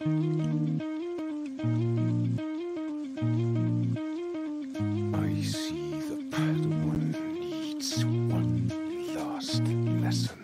I see the Padawan needs one last lesson.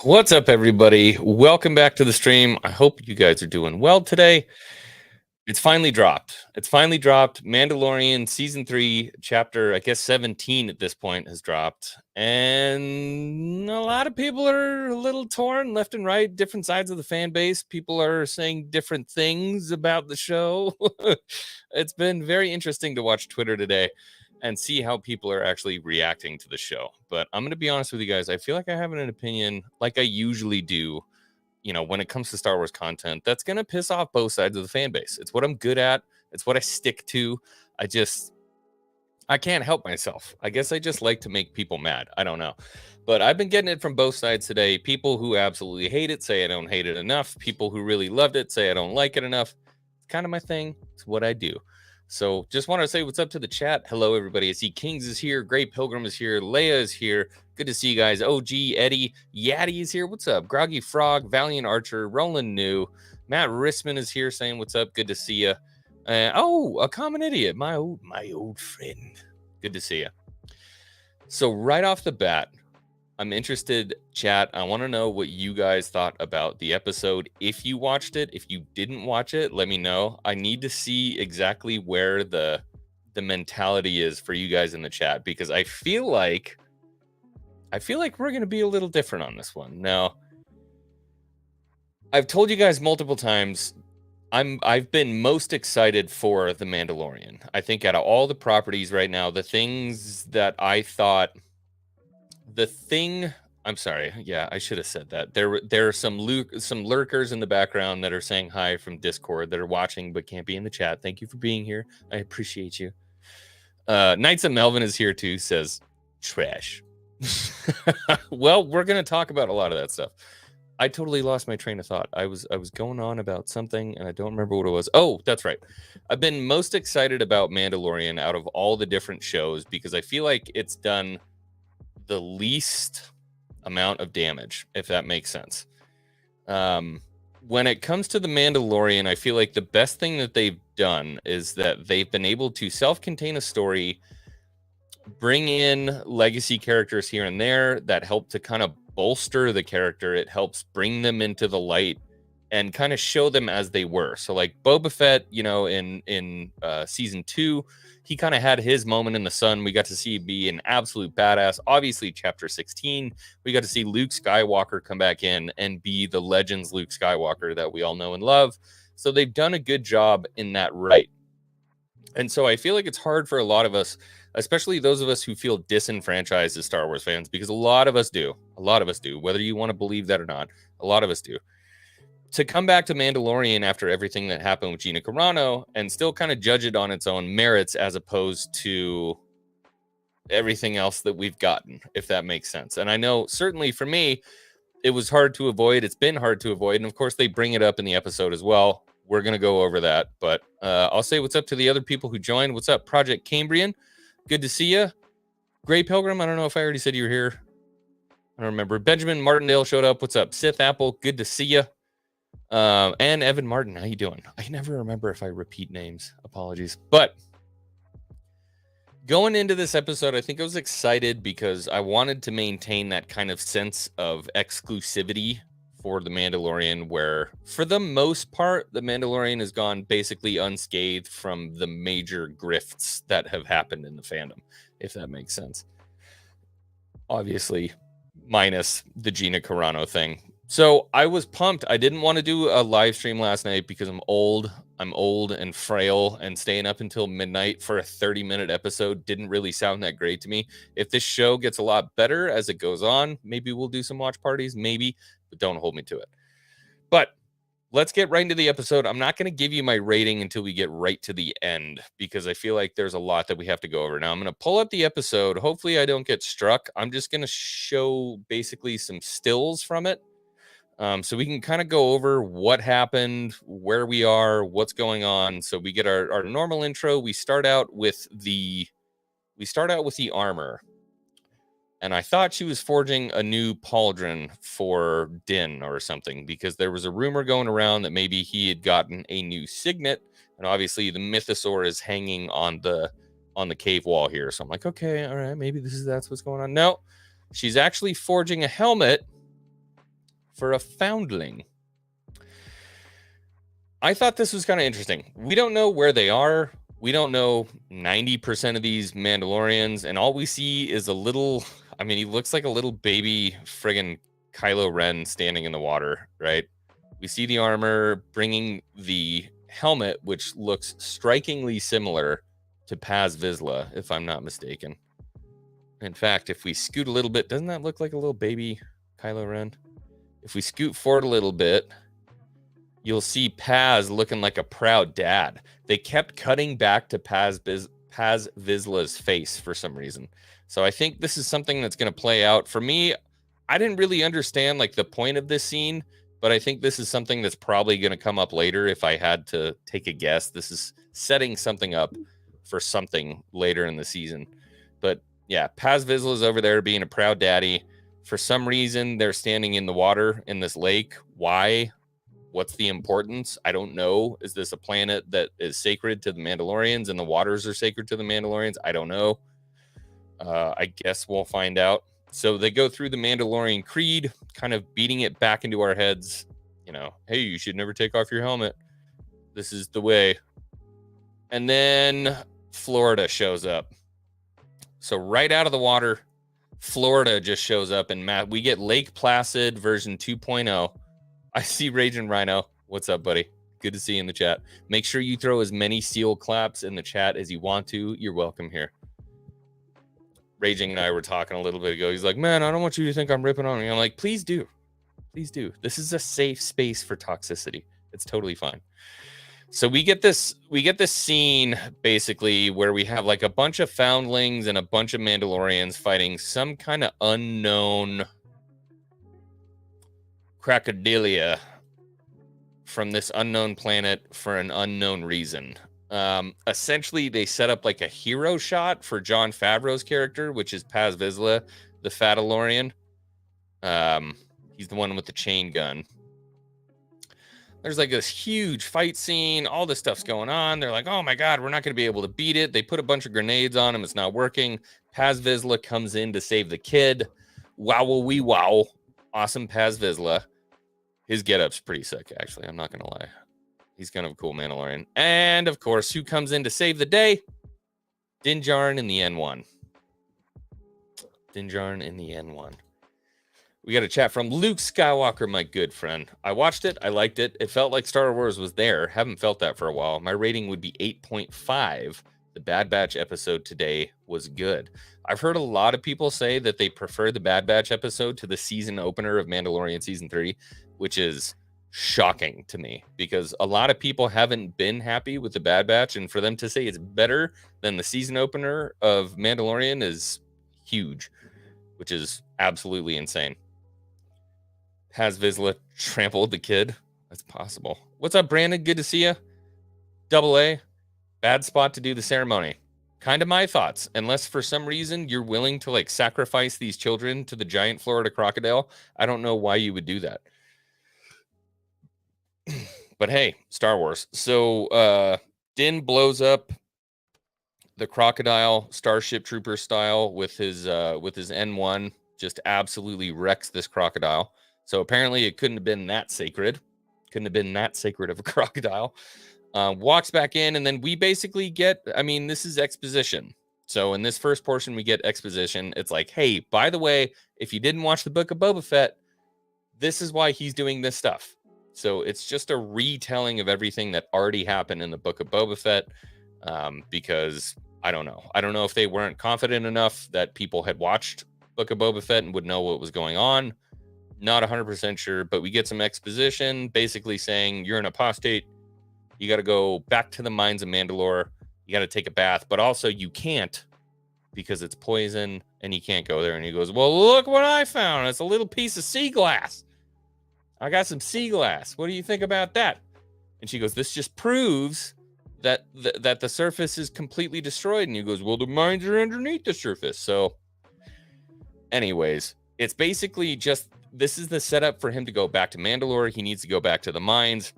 What's up, everybody? Welcome back to the stream. I hope you guys are doing well today. It's finally dropped. Mandalorian season 3, chapter, I guess 17 at this point has dropped. And a lot of people are a little torn left and right, different sides of the fan base. People are saying different things about the show. It's been very interesting to watch Twitter today and see how people are actually reacting to the show. But I'm going to be honest with you guys. I feel like I have an opinion like I usually do, you know, when it comes to Star Wars content, that's going to piss off both sides of the fan base. It's what I'm good at. It's what I stick to. I can't help myself. I guess I just like to make people mad. I don't know. But I've been getting it from both sides today. People who absolutely hate it say I don't hate it enough. People who really loved it say I don't like it enough. It's kind of my thing. It's what I do. So just want to say what's up to the chat. Hello, everybody. I see Kings is here. Great Pilgrim is here. Leia is here. Good to see you guys. OG, Eddie, Yaddy is here. What's up? Groggy Frog, Valiant Archer, Roland New. Matt Rissman is here saying what's up. Good to see you. A Common Idiot, my old friend. Good to see you. So right off the bat, I'm interested, chat. I want to know what you guys thought about the episode. If you watched it, if you didn't watch it, let me know. I need to see exactly where the mentality is for you guys in the chat, because I feel like we're going to be a little different on this one. Now, I've told you guys multiple times, I've been most excited for The Mandalorian. I think out of all the properties right now, the things that I thought... I'm sorry. Yeah, I should have said that. There are some lurkers in the background that are saying hi from Discord that are watching but can't be in the chat. Thank you for being here. I appreciate you. Knights of Melvin is here too, says trash. Well, we're going to talk about a lot of that stuff. I totally lost my train of thought. I was going on about something and I don't remember what it was. Oh, that's right. I've been most excited about Mandalorian out of all the different shows because I feel like it's done the least amount of damage, if that makes sense. When it comes to The Mandalorian, I feel like the best thing that they've done is that they've been able to self-contain a story, bring in legacy characters here and there that help to kind of bolster the character. It helps bring them into the light and kind of show them as they were. So like Boba Fett, you know, in season 2, he kind of had his moment in the sun. We got to see be an absolute badass. Obviously, chapter 16, we got to see Luke Skywalker come back in and be the Legends Luke Skywalker that we all know and love. So they've done a good job in that right. And so I feel like it's hard for a lot of us, especially those of us who feel disenfranchised as Star Wars fans, because a lot of us do, whether you want to believe that or not, a lot of us do, to come back to Mandalorian after everything that happened with Gina Carano and still kind of judge it on its own merits as opposed to everything else that we've gotten, if that makes sense. And I know certainly for me, it was hard to avoid. It's been hard to avoid. And of course, they bring it up in the episode as well. We're going to go over that. But I'll say what's up to the other people who joined. What's up, Project Cambrian? Good to see you. Gray Pilgrim, I don't know if I already said you were here. I don't remember. Benjamin Martindale showed up. What's up? Sith Apple, good to see you. And Evan Martin, how you doing? I never remember if I repeat names. Apologies. But going into this episode, I think I was excited because I wanted to maintain that kind of sense of exclusivity for The Mandalorian, where for the most part, The Mandalorian has gone basically unscathed from the major grifts that have happened in the fandom, if that makes sense. Obviously, minus the Gina Carano thing. So I was pumped. I didn't want to do a live stream last night because I'm old and frail, and staying up until midnight for a 30-minute episode didn't really sound that great to me. If this show gets a lot better as it goes on, maybe we'll do some watch parties, maybe, but don't hold me to it. But let's get right into the episode. I'm not going to give you my rating until we get right to the end because I feel like there's a lot that we have to go over. Now, I'm going to pull up the episode. Hopefully I don't get struck. I'm just going to show basically some stills from it. So we can kind of go over what happened, where we are, what's going on. So we get our normal intro. We start out with the armor. And I thought she was forging a new pauldron for Din or something, because there was a rumor going around that maybe he had gotten a new signet. And obviously the mythosaur is hanging on the cave wall here. So I'm like, okay, all right, maybe that's what's going on. No, she's actually forging a helmet for a foundling. I thought this was kind of interesting. We don't know where they are. We don't know 90% of these Mandalorians, and all we see is he looks like a little baby friggin' Kylo Ren standing in the water, right? We see the armor bringing the helmet, which looks strikingly similar to Paz Vizsla, if I'm not mistaken. In fact, if we scoot a little bit, doesn't that look like a little baby Kylo Ren? If we scoot forward a little bit, you'll see Paz looking like a proud dad. They kept cutting back to Paz Vizsla's face for some reason. So I think this is something that's going to play out. For me, I didn't really understand like the point of this scene, but I think this is something that's probably going to come up later if I had to take a guess. This is setting something up for something later in the season. But yeah, Paz Vizsla's over there being a proud daddy. For some reason, they're standing in the water in this lake. Why? What's the importance? I don't know. Is this a planet that is sacred to the Mandalorians and the waters are sacred to the Mandalorians? I don't know. I guess we'll find out. So they go through the Mandalorian creed, kind of beating it back into our heads. You know, hey, you should never take off your helmet. This is the way. And then Florida shows up. So right out of the water, Florida just shows up, and we get Lake Placid version 2.0. I see Raging Rhino. What's up, buddy? Good to see you in the chat. Make sure you throw as many seal claps in the chat as you want to. You're welcome here. Raging and I were talking a little bit ago. He's like, man, I don't want you to think I'm ripping on you. I'm like, please do. Please do. This is a safe space for toxicity. It's totally fine. So we get this scene basically where we have like a bunch of foundlings and a bunch of Mandalorians fighting some kind of unknown crocodilia from this unknown planet for an unknown reason. Essentially, they set up like a hero shot for Jon Favreau's character, which is Paz Vizsla, the Fatalorian. He's the one with the chain gun. There's like this huge fight scene. All this stuff's going on. They're like, oh my God, we're not going to be able to beat it. They put a bunch of grenades on him. It's not working. Paz Vizsla comes in to save the kid. Wow, wee wow. Awesome Paz Vizsla. His getup's pretty sick, actually. I'm not gonna lie. He's kind of a cool Mandalorian. And of course, who comes in to save the day? Din Djarin in the N1. Din Djarin in the N1. We got a chat from Luke Skywalker, my good friend. I watched it. I liked it. It felt like Star Wars was there. Haven't felt that for a while. My rating would be 8.5. The Bad Batch episode today was good. I've heard a lot of people say that they prefer the Bad Batch episode to the season opener of Mandalorian season 3, which is shocking to me because a lot of people haven't been happy with the Bad Batch, and for them to say it's better than the season opener of Mandalorian is huge, which is absolutely insane. Has Vizsla trampled the kid? That's possible. What's up, Brandon? Good to see you. Double A. Bad spot to do the ceremony. Kind of my thoughts. Unless for some reason you're willing to like sacrifice these children to the giant Florida crocodile, I don't know why you would do that. But hey, Star Wars. So Din blows up the crocodile Starship Trooper style with his N1. Just absolutely wrecks this crocodile. So apparently it couldn't have been that sacred. Couldn't have been that sacred of a crocodile. Walks back in, and then we basically get, I mean, this is exposition. So in this first portion, we get exposition. It's like, hey, by the way, if you didn't watch the Book of Boba Fett, this is why he's doing this stuff. So it's just a retelling of everything that already happened in the Book of Boba Fett, because I don't know. I don't know if they weren't confident enough that people had watched Book of Boba Fett and would know what was going on. Not 100% sure, but we get some exposition basically saying you're an apostate. You got to go back to the mines of Mandalore. You got to take a bath, but also you can't because it's poison and you can't go there. And he goes, well, look what I found. It's a little piece of sea glass. I got some sea glass. What do you think about that? And she goes, this just proves that the surface is completely destroyed. And he goes, well, the mines are underneath the surface. So anyways, it's basically just, this is the setup for him to go back to Mandalore. He needs to go back to the mines.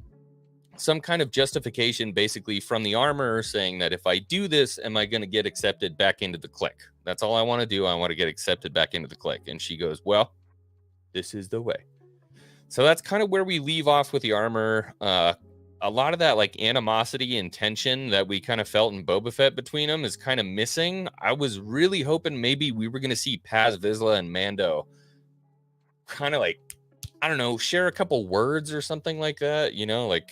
Some kind of justification basically from the armor saying that if I do this, am I going to get accepted back into the clique? That's all I want to do. I want to get accepted back into the clique. And she goes, well, this is the way. So that's kind of where we leave off with the armor. A lot of that like animosity and tension that we kind of felt in Boba Fett between them is kind of missing. I was really hoping maybe we were going to see Paz Vizsla and Mando kind of like, I don't know, share a couple words or something like that. You know, like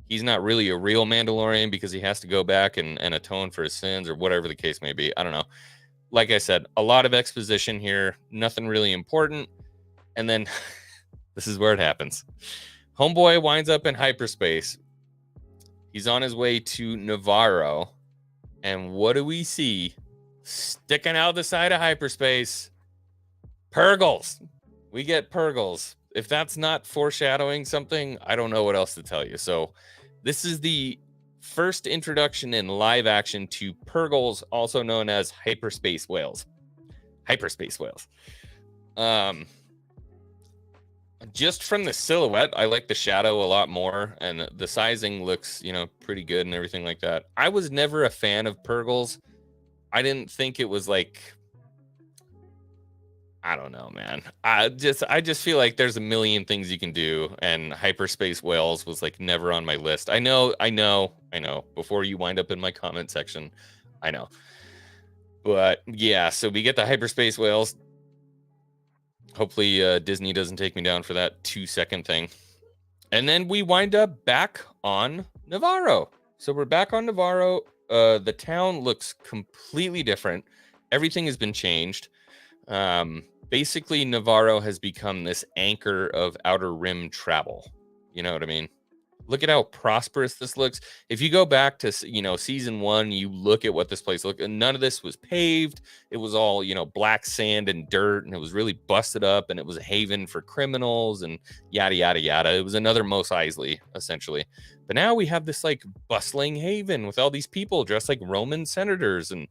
he's not really a real Mandalorian because he has to go back and atone for his sins or whatever the case may be. I don't know. Like I said, a lot of exposition here, nothing really important. And then this is where it happens. Homeboy winds up in hyperspace. He's on his way to Navarro. And what do we see sticking out the side of hyperspace? Purgles. We get Purgles. If that's not foreshadowing something, I don't know what else to tell you. So this is the first introduction in live action to Purgles, also known as Hyperspace whales. Hyperspace whales. Just from the silhouette, I like the shadow a lot more, and the sizing looks, you know, pretty good and everything like that. I was never a fan of Purgles. I didn't think it was like, I don't know, man. I just feel like there's a million things you can do, and hyperspace whales was like never on my list. I know. Before you wind up in my comment section, I know. But yeah, so we get the hyperspace whales. Hopefully Disney doesn't take me down for that 2-second thing. And then we wind up back on Navarro. So we're back on Navarro. The town looks completely different. Everything has been changed. Basically, Navarro has become this anchor of Outer Rim travel. You know what I mean? Look at how prosperous this looks. If you go back to, you know, season 1, you look at what this place looked, and none of this was paved. It was all, you know, black sand and dirt, and it was really busted up, and it was a haven for criminals and yada, yada, yada. It was another Mos Eisley, essentially. But now we have this like bustling haven with all these people dressed like Roman senators, and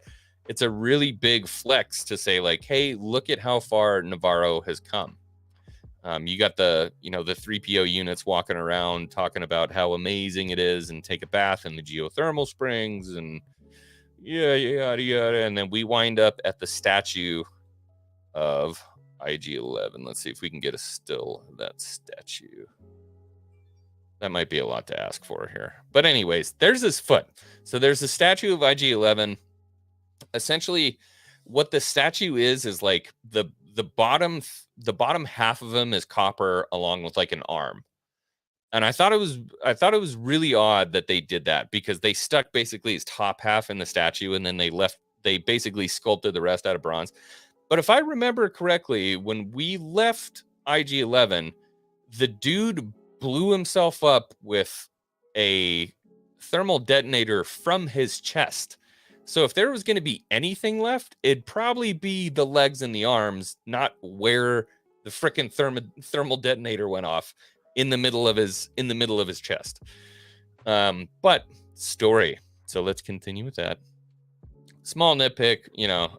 it's a really big flex to say like, hey, look at how far Navarro has come. You got the 3PO units walking around talking about how amazing it is and take a bath in the geothermal springs and yada, yada. And then we wind up at the statue of IG-11. Let's see if we can get a still of that statue. That might be a lot to ask for here. But anyways, there's this foot. So there's a statue of IG-11. Essentially, what the statue is like the bottom half of him is copper along with like an arm. And I thought it was really odd that they did that, because they stuck basically his top half in the statue, and then they basically sculpted the rest out of bronze. But if I remember correctly, when we left IG-11, the dude blew himself up with a thermal detonator from his chest. So if there was going to be anything left, it'd probably be the legs and the arms, not where the frickin' thermal detonator went off in the middle of his chest. But story. So let's continue with that. Small nitpick,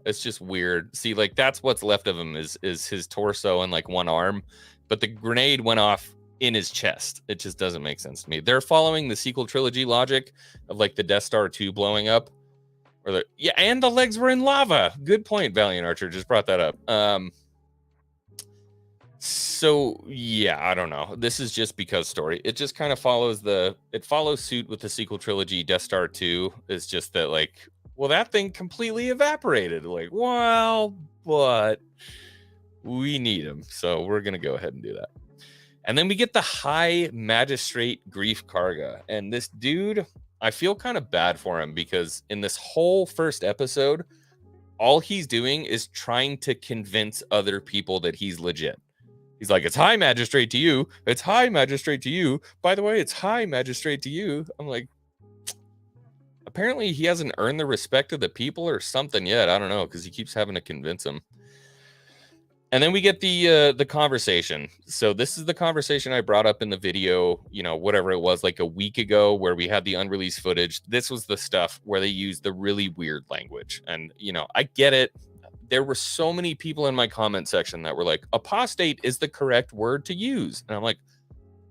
it's just weird. See, like, that's what's left of him is his torso and like one arm, but the grenade went off in his chest. It just doesn't make sense to me. They're following the sequel trilogy logic of like the Death Star 2 blowing up, and the legs were in lava. Good point, Valiant Archer just brought that up. So yeah, I don't know. This is just because story. It just kind of follows suit with the sequel trilogy. Death Star 2 is just that, like, well, that thing completely evaporated. Like, well, but we need him, so we're gonna go ahead and do that. And then we get the High Magistrate Greef Karga, and this dude, I feel kind of bad for him, because in this whole first episode, all he's doing is trying to convince other people that he's legit. He's like, it's High Magistrate to you. It's High Magistrate to you. By the way, it's High Magistrate to you. I'm like, apparently he hasn't earned the respect of the people or something yet. I don't know, because he keeps having to convince them. And then we get the conversation. So this is the conversation I brought up in the video, whatever it was, like a week ago, where we had the unreleased footage. This was the stuff where they used the really weird language. And, I get it. There were so many people in my comment section that were like, apostate is the correct word to use. And I'm like,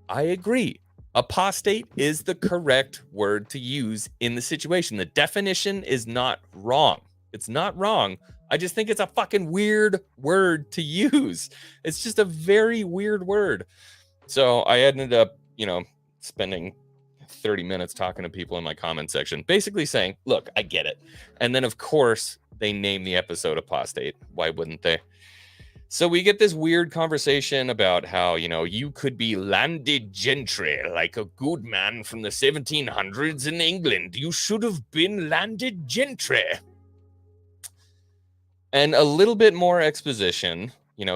I agree. Apostate is the correct word to use in the situation. The definition is not wrong. It's not wrong. I just think it's a fucking weird word to use. It's just a very weird word. So I ended up, spending 30 minutes talking to people in my comment section, basically saying, look, I get it. And then, of course, they name the episode Apostate. Why wouldn't they? So we get this weird conversation about how, you could be landed gentry, like a good man from the 1700s in England. You should have been landed gentry. And a little bit more exposition,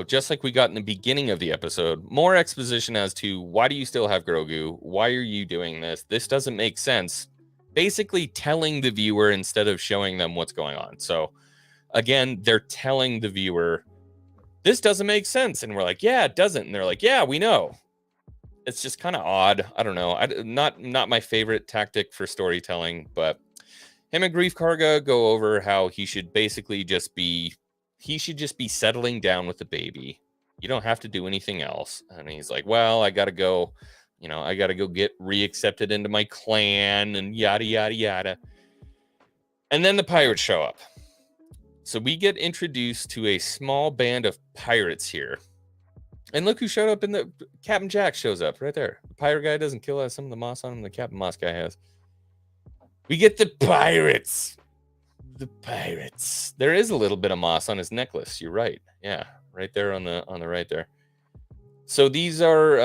just like we got in the beginning of the episode, more exposition as to why do you still have Grogu? Why are you doing this? This doesn't make sense. Basically telling the viewer instead of showing them what's going on. So again, they're telling the viewer, this doesn't make sense. And we're like, yeah, it doesn't. And they're like, yeah, we know. It's just kind of odd. I don't know. Not my favorite tactic for storytelling, but him and Greef Karga go over how he should basically just be settling down with the baby. You don't have to do anything else. And he's like, well, I got to go get reaccepted into my clan and yada, yada, yada. And then the pirates show up. So we get introduced to a small band of pirates here. And look who showed up Captain Jack shows up right there. The pirate guy doesn't kill us. Some of the moss on him. The Captain Moss guy has. We get the pirates. The pirates. There is a little bit of moss on his necklace. You're right. Yeah, right there on the right there. So these are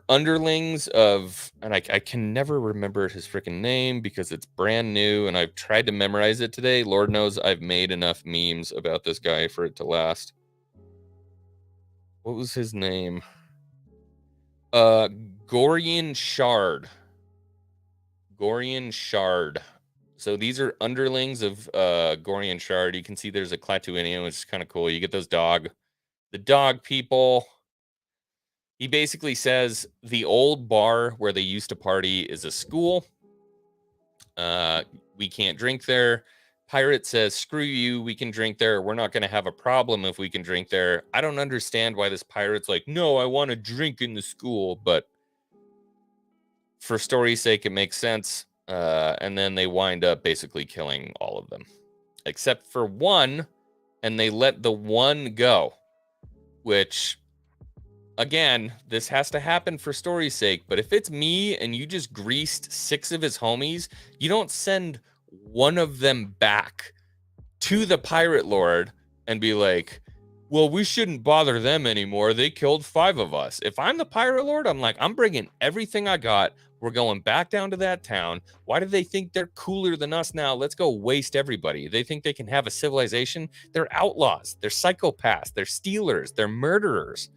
underlings of, and I can never remember his freaking name because it's brand new, and I've tried to memorize it today. Lord knows I've made enough memes about this guy for it to last. What was his name? Gorian Shard. Gorian Shard. So these are underlings of Gorian Shard. You can see there's a Clatuinian, which is kind of cool. You get the dog people. He basically says the old bar where they used to party is a school. We can't drink there. Pirate says, screw you, we can drink there. We're not going to have a problem if we can drink there. I don't understand why this pirate's like, no, I want to drink in the school. But for story's sake, it makes sense. And then they wind up basically killing all of them. Except for one, and they let the one go. Which, again, this has to happen for story's sake, but if it's me and you just greased 6 of his homies, you don't send one of them back to the pirate lord and be like, well, we shouldn't bother them anymore. They killed 5 of us. If I'm the pirate lord, I'm like, I'm bringing everything I got. We're going back down to that town. Why do they think they're cooler than us now? Let's go waste everybody. They think they can have a civilization. They're outlaws. They're psychopaths. They're stealers. They're murderers.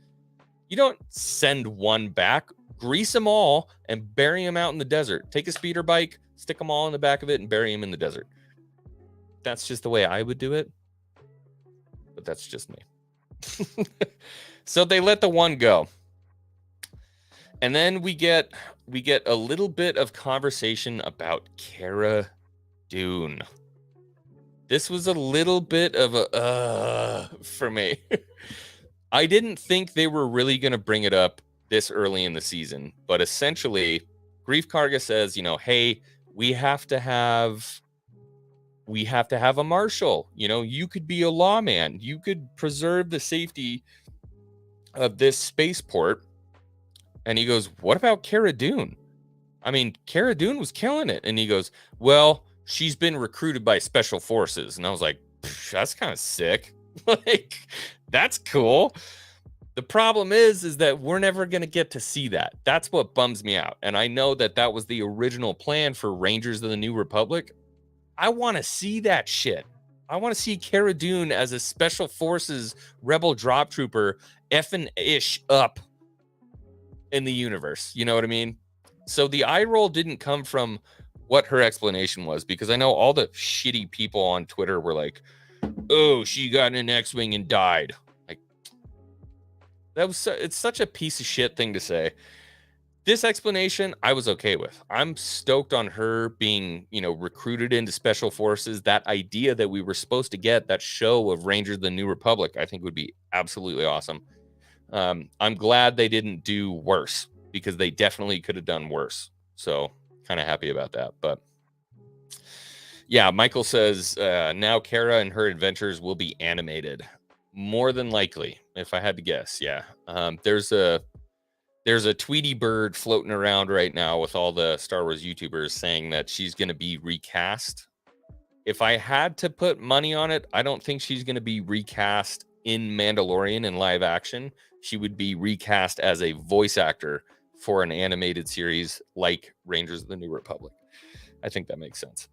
You don't send one back. Grease them all and bury them out in the desert. Take a speeder bike, stick them all in the back of it, and bury them in the desert. That's just the way I would do it. But that's just me. So they let the one go. And then we get a little bit of conversation about Cara Dune. This was a little bit of a for me. I didn't think they were really going to bring it up this early in the season, but essentially Grief Karga says, hey, we have to have a marshal. You could be a lawman. You could preserve the safety of this spaceport. And he goes, what about Cara Dune? I mean, Cara Dune was killing it. And he goes, well, she's been recruited by special forces. And I was like, that's kind of sick. Like, that's cool. The problem is that we're never going to get to see that. That's what bums me out. And I know that was the original plan for Rangers of the New Republic. I want to see that shit. I want to see Cara Dune as a special forces rebel drop trooper effing ish up in the universe. You know what I mean? So the eye roll didn't come from what her explanation was, because I know all the shitty people on Twitter were like, oh, she got in an X-Wing and died. Like, it's such a piece of shit thing to say. This explanation I was okay with. I'm stoked on her being, recruited into special forces. That idea that we were supposed to get that show of Rangers of the New Republic, I think would be absolutely awesome. I'm glad they didn't do worse, because they definitely could have done worse. So kind of happy about that. But yeah, Michael says now Cara and her adventures will be animated. More than likely, if I had to guess. Yeah. There's a Tweety bird floating around right now with all the Star Wars YouTubers saying that she's going to be recast. If I had to put money on it, I don't think she's going to be recast in Mandalorian in live action. She would be recast as a voice actor for an animated series like Rangers of the New Republic. I think that makes sense.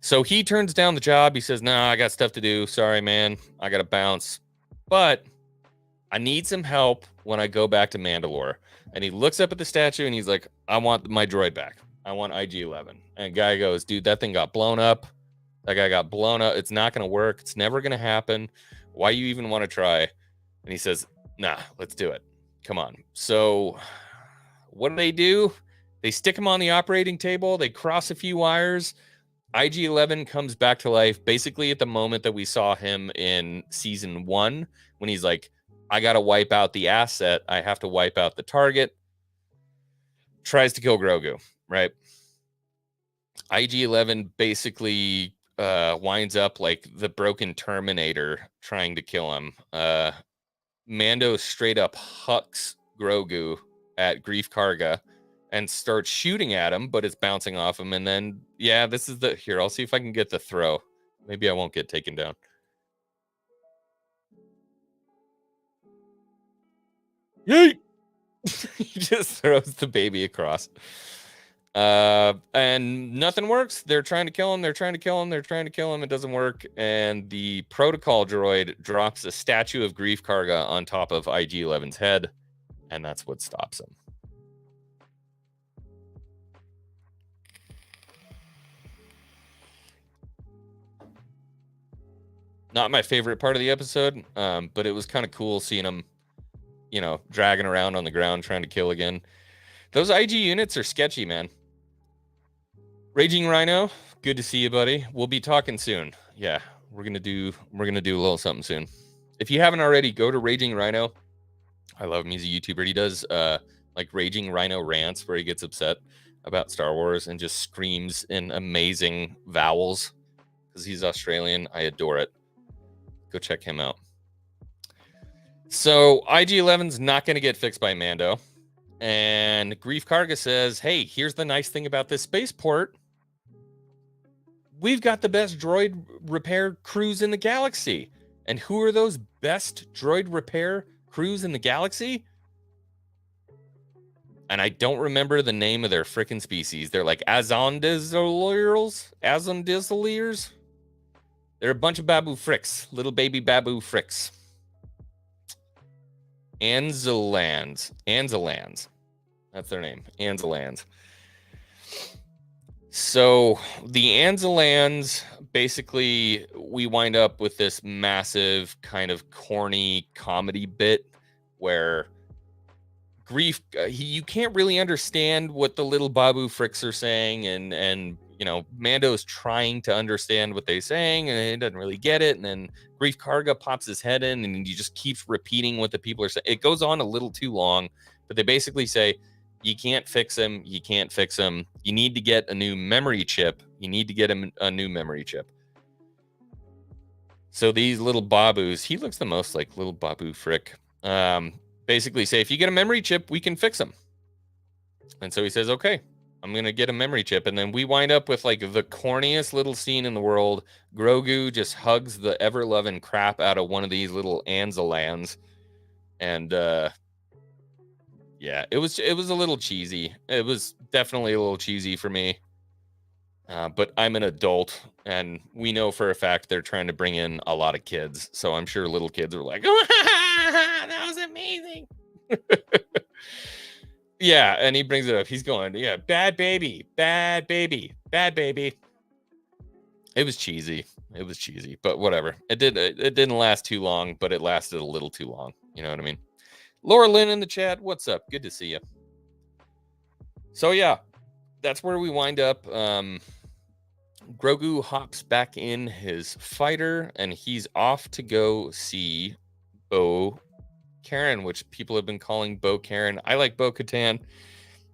So he turns down the job. He says, I got stuff to do. Sorry, man. I got to bounce. But I need some help when I go back to Mandalore. And he looks up at the statue and he's like, I want my droid back. I want IG-11. And guy goes, dude, that thing got blown up. That guy got blown up. It's not going to work. It's never going to happen. Why you even want to try? And he says, nah, let's do it. Come on. So what do? They stick him on the operating table. They cross a few wires. IG-11 comes back to life basically at the moment that we saw him in season 1, when he's like, I got to wipe out the asset. I have to wipe out the target. Tries to kill Grogu, right? IG-11 basically winds up like the broken Terminator trying to kill him. Mando straight up hucks Grogu at Grief Karga and starts shooting at him, but it's bouncing off him. And then, this is here. I'll see if I can get the throw. Maybe I won't get taken down. Yay! He just throws the baby across. And nothing works. They're trying to kill him. It doesn't work. And the protocol droid drops a statue of Grief Karga on top of IG-11's head. And that's what stops him. Not my favorite part of the episode, but it was kind of cool seeing him, dragging around on the ground trying to kill again. Those IG units are sketchy, man. Raging Rhino, good to see you, buddy. We'll be talking soon. Yeah, we're gonna do a little something soon. If you haven't already, go to Raging Rhino. I love him. He's a YouTuber. He does like Raging Rhino rants where he gets upset about Star Wars and just screams in amazing vowels because he's Australian. I adore it. Go check him out. So IG-11's not going to get fixed by Mando. And Grief Karga says, hey, here's the nice thing about this spaceport. We've got the best droid repair crews in the galaxy. And who are those best droid repair crews in the galaxy? And I don't remember the name of their freaking species. They're like Azondizoliers? Azondizoliers? They're a bunch of babu fricks. Little baby babu fricks. Anzalans. That's their name. Anzalans. So the Anzalans, basically, we wind up with this massive kind of corny comedy bit where Grief, you can't really understand what the little babu fricks are saying, and you know, Mando's trying to understand what they're saying, and he doesn't really get it, and then Grief Karga pops his head in, and he just keeps repeating what the people are saying. It goes on a little too long, but they basically say, you can't fix him, you can't fix him, you need to get a new memory chip, you need to get him a new memory chip. So these little babus, he looks the most like little babu frick, basically say, if you get a memory chip, we can fix him. And so he says, okay, I'm going to get a memory chip. And then we wind up with like the corniest little scene in the world. Grogu just hugs the ever-loving crap out of one of these little Anzalans. And yeah, it was a little cheesy. It was definitely a little cheesy for me. But I'm an adult, and we know for a fact they're trying to bring in a lot of kids. So I'm sure little kids are like, oh, that was amazing. Yeah, and he brings it up. He's going, yeah, bad baby, bad baby, bad baby. It was cheesy. It was cheesy, but whatever. It didn't last too long, but it lasted a little too long. You know what I mean? Laura Lynn in the chat, what's up? Good to see you. So yeah, that's where we wind up. Grogu hops back in his fighter, and he's off to go see Bo-Katan, which people have been calling Bo-Katan. I like Bo-Katan.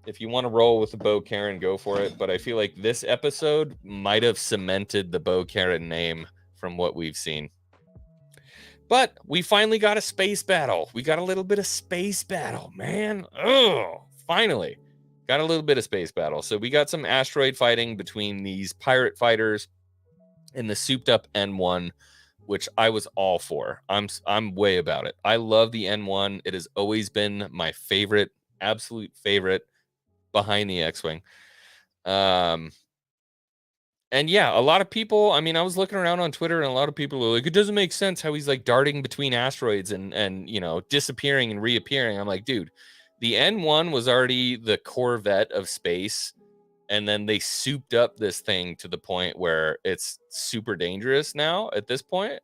If you want to roll with the Bo-Katan, go for it. But I feel like this episode might have cemented the Bo-Katan name from what we've seen. But we finally got a space battle. We got a little bit of space battle, man. Oh, finally. Got a little bit of space battle. So we got some asteroid fighting between these pirate fighters and the souped up N1, which I was all for. I'm way about it. I love the N1. It has always been my favorite, absolute favorite behind the X-Wing. And yeah, a lot of people, I mean, I was looking around on Twitter and a lot of people were like, it doesn't make sense how he's like darting between asteroids and you know, disappearing and reappearing. I'm like, dude, the N1 was already the Corvette of space, and then they souped up this thing to the point where it's super dangerous now at this point.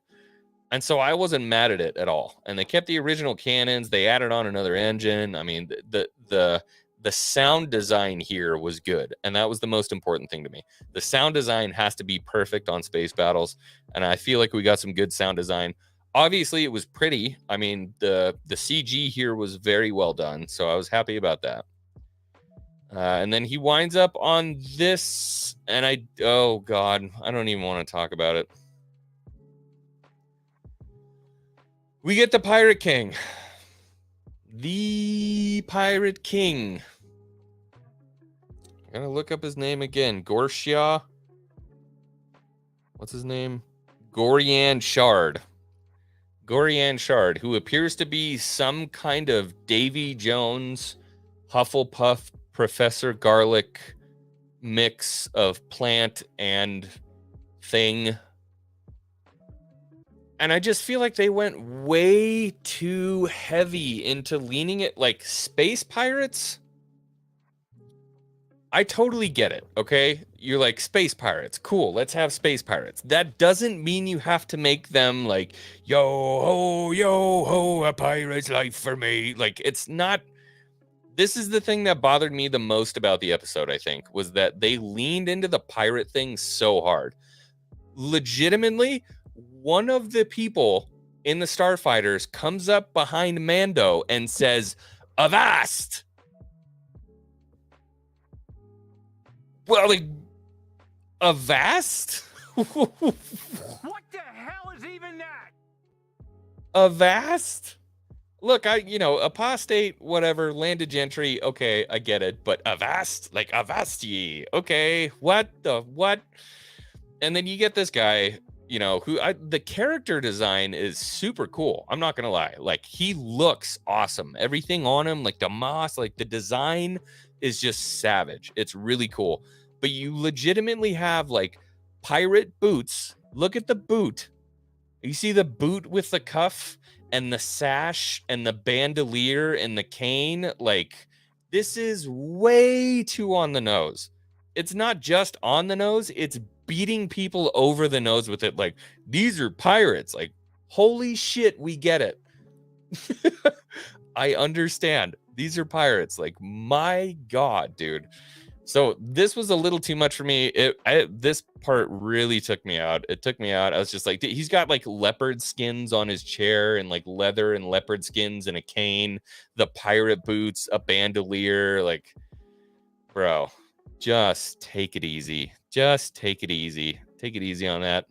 And so I wasn't mad at it at all. And they kept the original cannons. They added on another engine. I mean, the sound design here was good, and that was the most important thing to me. The sound design has to be perfect on space battles, and I feel like we got some good sound design. Obviously, it was pretty. I mean, the CG here was very well done, so I was happy about that. And then he winds up on this, and oh God, I don't even want to talk about it. We get the Pirate King. The Pirate King. I'm gonna look up his name again. Gorshia. What's his name? Gorian Shard. Gorian Shard, who appears to be some kind of Davy Jones, Hufflepuff, Professor Garlic mix of plant and thing. And I just feel like they went way too heavy into leaning it like space pirates. I totally get it, okay? You're like, space pirates, cool, let's have space pirates. That doesn't mean you have to make them like, yo ho, a pirate's life for me. Like, it's not. This is the thing that bothered me the most about the episode, I think, was that they leaned into the pirate thing so hard. Legitimately, one of the people in the Starfighters comes up behind Mando and says, "Avast!" Well, like, Avast? What the hell is even that? Avast? look, apostate, whatever, landed gentry, okay, I get it, but avast ye, okay, what? And then you get this guy, the character design is super cool. I'm not gonna lie, like he looks awesome. Everything on him, like the moss, like the design is just savage. It's really cool. But you legitimately have like pirate boots. Look at the boot. You see the boot with the cuff and the sash and the bandolier and the cane? Like, this is way too on the nose. It's not just on the nose, it's beating people over the nose with it. Like, these are pirates. Like, holy shit, we get it. I understand. These are pirates. Like, my God, dude. So this was a little too much for me. This part really took me out. It took me out. I was just like, he's got like leopard skins on his chair and like leather and leopard skins and a cane, the pirate boots, a bandolier. Like, bro, just take it easy. Just take it easy. Take it easy on that.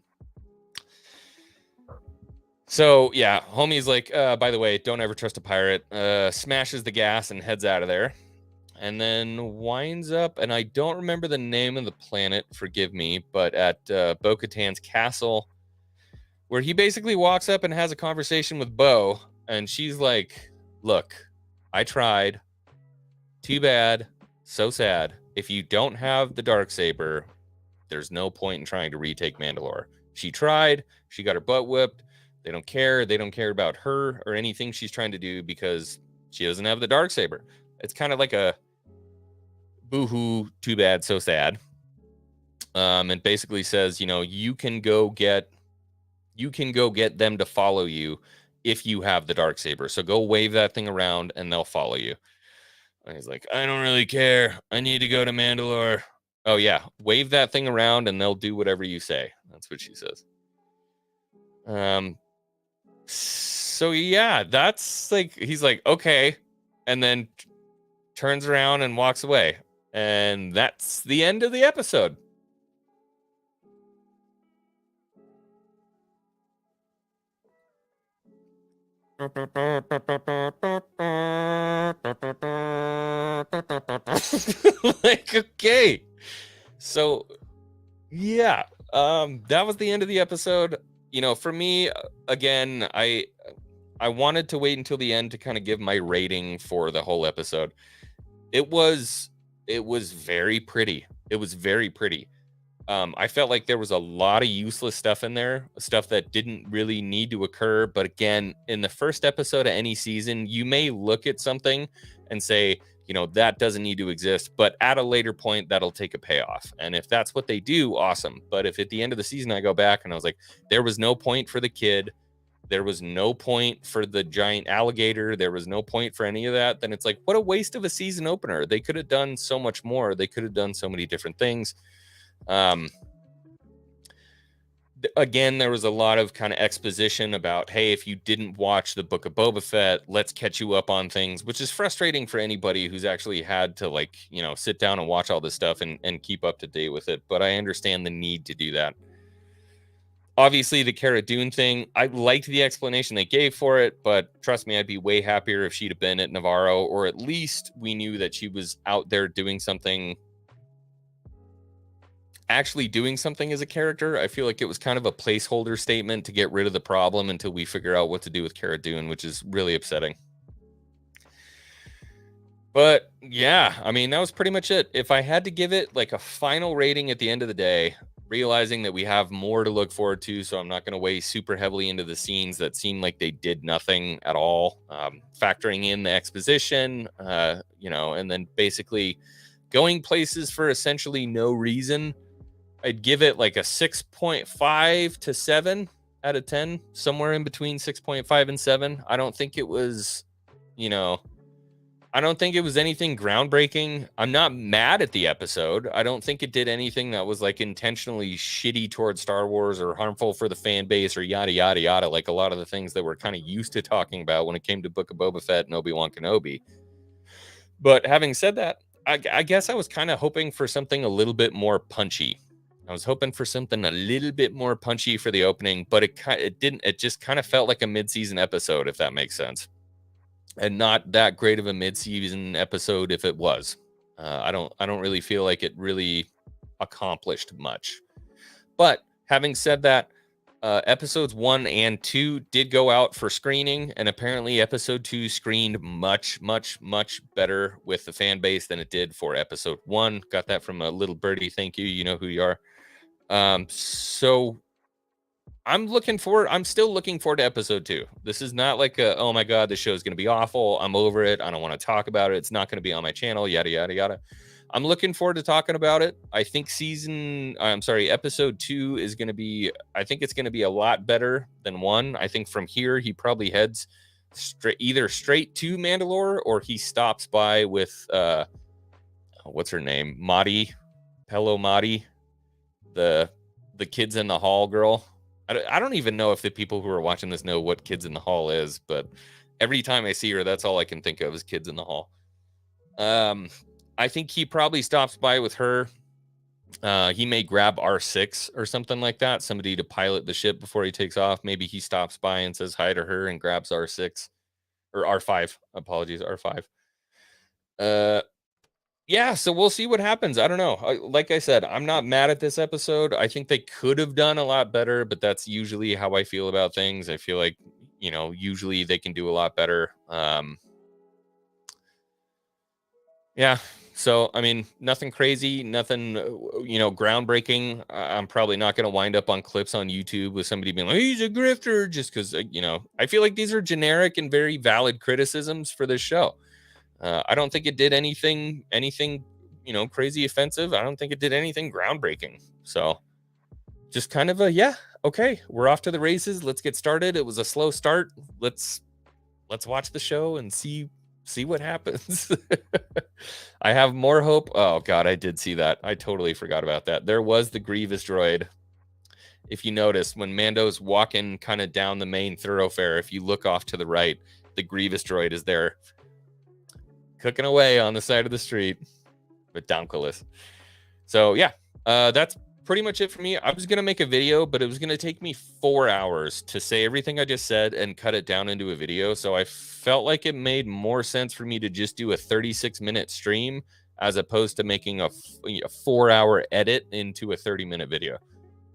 So yeah, homie's like, by the way, don't ever trust a pirate. Smashes the gas and heads out of there. And then winds up, and I don't remember the name of the planet, forgive me, but at Bo-Katan's castle, where he basically walks up and has a conversation with Bo, and she's like, look, I tried. Too bad. So sad. If you don't have the Darksaber, there's no point in trying to retake Mandalore. She tried. She got her butt whipped. They don't care. They don't care about her or anything she's trying to do because she doesn't have the Darksaber. It's kind of like a boo-hoo, too bad, so sad. It basically says, you can go get them to follow you if you have the Darksaber. So go wave that thing around and they'll follow you. And he's like, I don't really care. I need to go to Mandalore. Oh yeah, wave that thing around and they'll do whatever you say. That's what she says. So yeah, that's like, he's like, okay, and then turns around and walks away. And that's the end of the episode. Like, okay. So yeah, that was the end of the episode. For me, again, I wanted to wait until the end to kind of give my rating for the whole episode. It was very pretty. It was very pretty. I felt like there was a lot of useless stuff in there, stuff that didn't really need to occur. But again, in the first episode of any season, you may look at something and say, that doesn't need to exist. But at a later point, that'll take a payoff. And if that's what they do, awesome. But if at the end of the season, I go back and I was like, there was no point for the kid. There was no point for the giant alligator. There was no point for any of that. Then it's like, what a waste of a season opener. They could have done so much more. They could have done so many different things. Again, there was a lot of kind of exposition about, hey, if you didn't watch the Book of Boba Fett, let's catch you up on things, which is frustrating for anybody who's actually had to sit down and watch all this stuff and keep up to date with it. But I understand the need to do that. Obviously, the Cara Dune thing, I liked the explanation they gave for it, but trust me, I'd be way happier if she'd have been at Navarro, or at least we knew that she was out there doing something, actually doing something as a character. I feel like it was kind of a placeholder statement to get rid of the problem until we figure out what to do with Cara Dune, which is really upsetting. But yeah, I mean, that was pretty much it. If I had to give it like a final rating at the end of the day, realizing that we have more to look forward to, so I'm not going to weigh super heavily into the scenes that seem like they did nothing at all, factoring in the exposition, and then basically going places for essentially no reason, I'd give it like a 6.5 to 7 out of 10, somewhere in between 6.5 and 7. I don't think it was, I don't think it was anything groundbreaking. I'm not mad at the episode. I don't think it did anything that was like intentionally shitty towards Star Wars or harmful for the fan base or yada, yada, yada, like a lot of the things that we're kind of used to talking about when it came to Book of Boba Fett and Obi-Wan Kenobi. But having said that, I guess I was kind of hoping for something a little bit more punchy. I was hoping for something a little bit more punchy for the opening, but it didn't. It just kind of felt like a mid-season episode, if that makes sense. and not that great of a mid-season episode if it was. I don't really feel like it really accomplished much. But having said that, episodes 1 and 2 did go out for screening, and apparently episode 2 screened much better with the fan base than it did for episode 1. Got that from a little birdie. Thank you. You know who you are. So I'm still looking forward to episode 2. This is not like oh my God, this show is going to be awful. I'm over it. I don't want to talk about it. It's not going to be on my channel, yada, yada, yada. I'm looking forward to talking about it. I think episode 2 is going to be, I think it's going to be a lot better than 1. I think from here, he probably heads either straight to Mandalore, or he stops by with, what's her name? Pello Madi, the Kids in the Hall girl. I don't even know if the people who are watching this know what Kids in the Hall is, but every time I see her, that's all I can think of is Kids in the Hall. I think he probably stops by with her. He may grab R6 or something like that, somebody to pilot the ship before he takes off. Maybe he stops by and says hi to her and grabs R6 or R5. Apologies, R5. Yeah, so we'll see what happens. I don't know. Like I said, I'm not mad at this episode. I think they could have done a lot better, but that's usually how I feel about things. I feel like, usually they can do a lot better. Yeah. So, I mean, nothing crazy, nothing, groundbreaking. I'm probably not going to wind up on clips on YouTube with somebody being like, he's a grifter, just because, I feel like these are generic and very valid criticisms for this show. I don't think it did anything, crazy offensive. I don't think it did anything groundbreaking. So just kind of okay, we're off to the races. Let's get started. It was a slow start. Let's watch the show and see what happens. I have more hope. Oh God, I did see that. I totally forgot about that. There was the Grievous droid. If you notice, when Mando's walking kind of down the main thoroughfare, if you look off to the right, the Grievous droid is there, cooking away on the side of the street with Donkelis. So yeah, that's pretty much it for me. I was going to make a video, but it was going to take me 4 hours to say everything I just said and cut it down into a video. So I felt like it made more sense for me to just do a 36-minute stream as opposed to making a 4-hour edit into a 30-minute video.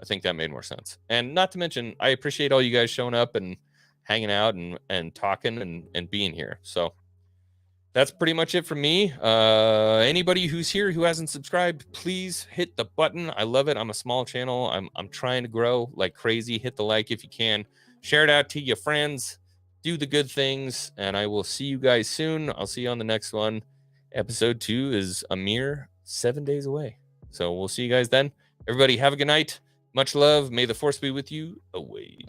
I think that made more sense. And not to mention, I appreciate all you guys showing up and hanging out and talking and being here. So that's pretty much it for me. Anybody who's here who hasn't subscribed, please hit the button. I love it. I'm a small channel. I'm trying to grow like crazy. Hit the like if you can. Share it out to your friends. Do the good things. And I will see you guys soon. I'll see you on the next one. Episode 2 is a mere 7 days away. So we'll see you guys then. Everybody have a good night. Much love. May the force be with you always.